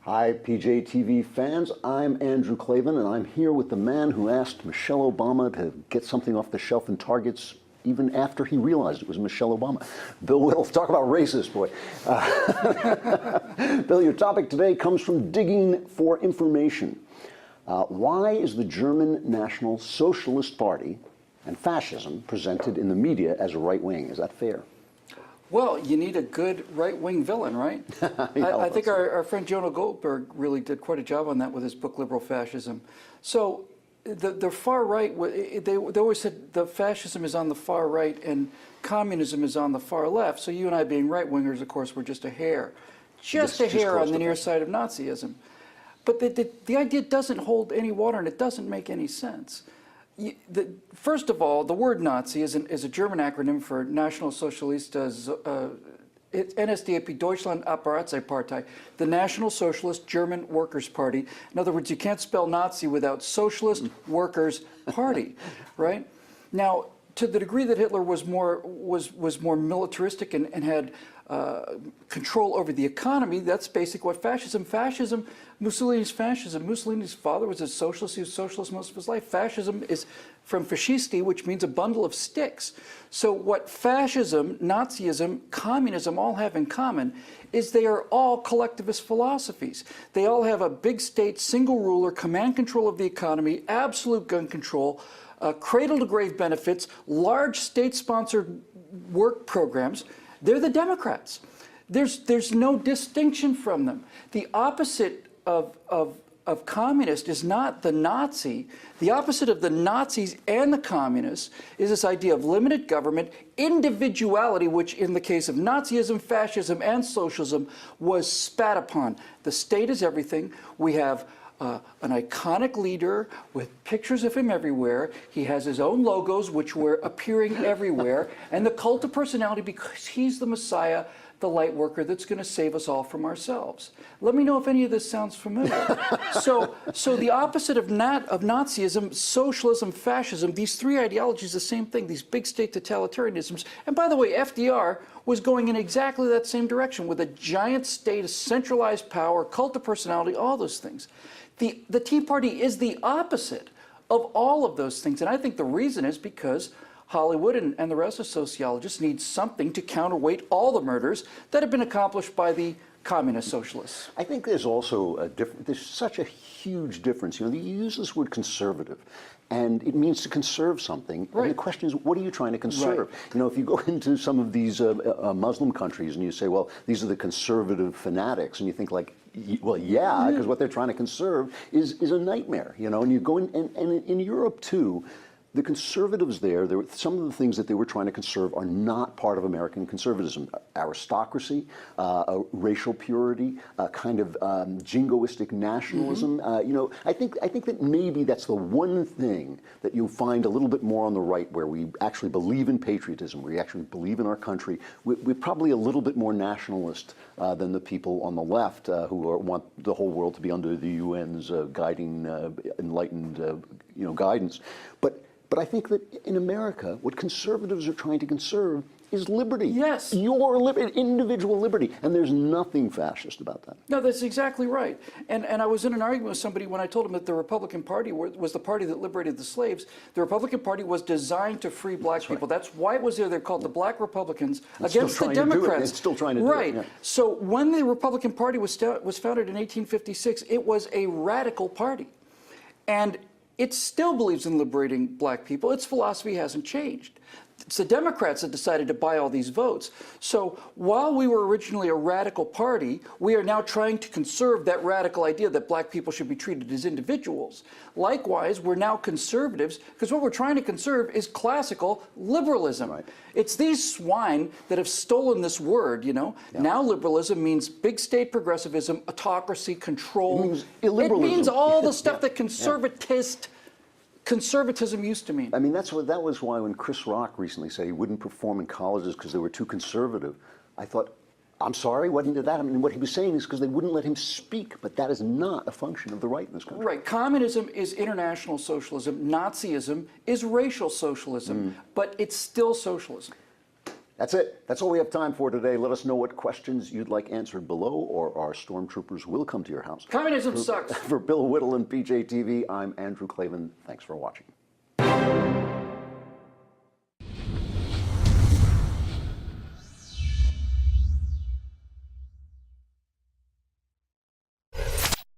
Hi, PJTV fans. I'm Andrew Klavan, and I'm here with the man who asked Michelle Obama to get something off the shelf in Targets even after he realized it was Michelle Obama. Bill Whittle, talk about racist, boy. Bill, your topic today comes from digging for information. Why is the German National Socialist Party and fascism presented in the media as a right wing? Is that fair? Well, you need a good right-wing villain, right? I think our friend Jonah Goldberg really did quite a job on that with his book, Liberal Fascism. So the far right, they always said the fascism is on the far right and communism is on the far left. So you and I being right-wingers, of course, were just a hair. Just a hair on the near side of Nazism. But the idea doesn't hold any water and it doesn't make any sense. First of all, the word Nazi is a German acronym for National Sozialistisches NSDAP Deutschland Apparatspartei, the National Socialist German Workers' Party. In other words, you can't spell Nazi without Socialist Workers' Party, right? Now, to the degree that Hitler was more militaristic and had control over the economy, that's basically what fascism, Mussolini's fascism. Mussolini's father was a socialist. He was socialist most of his life. Fascism is from fascisti, which means a bundle of sticks. So what fascism, Nazism, communism all have in common is they are all collectivist philosophies. They all have a big state, single ruler, command control of the economy, absolute gun control, cradle-to-grave benefits, large state-sponsored work programs. They're the Democrats. There's no distinction from them. The opposite of communist is not the Nazi. The opposite of the Nazis and the communists is this idea of limited government, individuality, which in the case of Nazism, fascism, and socialism was spat upon. The state is everything. We have an iconic leader with pictures of him everywhere. He has his own logos, which were appearing everywhere, and the cult of personality because he's the Messiah, the light worker that's going to save us all from ourselves. Let me know if any of this sounds familiar. So the opposite of Nazism, socialism, fascism, these three ideologies, the same thing, these big state totalitarianisms. And by the way, FDR was going in exactly that same direction with a giant state, a centralized power, cult of personality, all those things. The Tea Party is the opposite of all of those things. And I think the reason is because Hollywood and the rest of sociologists need something to counterweight all the murders that have been accomplished by the communist socialists. I think there's also there's such a huge difference. You know, you use this word conservative, and it means to conserve something. Right. And the question is, what are you trying to conserve? Right. You know, if you go into some of these Muslim countries and you say, well, these are the conservative fanatics, and you think like, well, yeah, because what they're trying to conserve is a nightmare. You know, and you go in, and in Europe too. The conservatives there were, some of the things that they were trying to conserve are not part of American conservatism. Aristocracy, racial purity, kind of jingoistic nationalism. You know, I think that maybe that's the one thing that you'll find a little bit more on the right, where we actually believe in patriotism, we actually believe in our country. We're probably a little bit more nationalist than the people on the left who want the whole world to be under the UN's guiding, enlightened, you know, guidance. But I think that in America, what conservatives are trying to conserve is liberty. Yes. Your individual liberty. And there's nothing fascist about that. No, that's exactly right. And I was in an argument with somebody when I told him that the Republican Party was the party that liberated the slaves. The Republican Party was designed to free black people. Right. That's why it was there. They're called the Black Republicans against the Democrats. It's still trying to do it. Right. Yeah. So when the Republican Party was founded in 1856, it was a radical party. And it still believes in liberating black people. Its philosophy hasn't changed. It's the Democrats that decided to buy all these votes. So while we were originally a radical party, we are now trying to conserve that radical idea that black people should be treated as individuals. Likewise, we're now conservatives because what we're trying to conserve is classical liberalism. Right. It's these swine that have stolen this word, you know. Yeah. Now liberalism means big state progressivism, autocracy, control. It means illiberalism. It means all the stuff that conservatism used to mean. I mean, that was why when Chris Rock recently said he wouldn't perform in colleges because they were too conservative, I thought, I'm sorry, what did that? I mean, what he was saying is because they wouldn't let him speak, but that is not a function of the right in this country. Right. Communism is international socialism. Nazism is racial socialism, but it's still socialism. That's it. That's all we have time for today. Let us know what questions you'd like answered below, or our stormtroopers will come to your house. Communism sucks. For Bill Whittle and PJTV, I'm Andrew Klavan. Thanks for watching.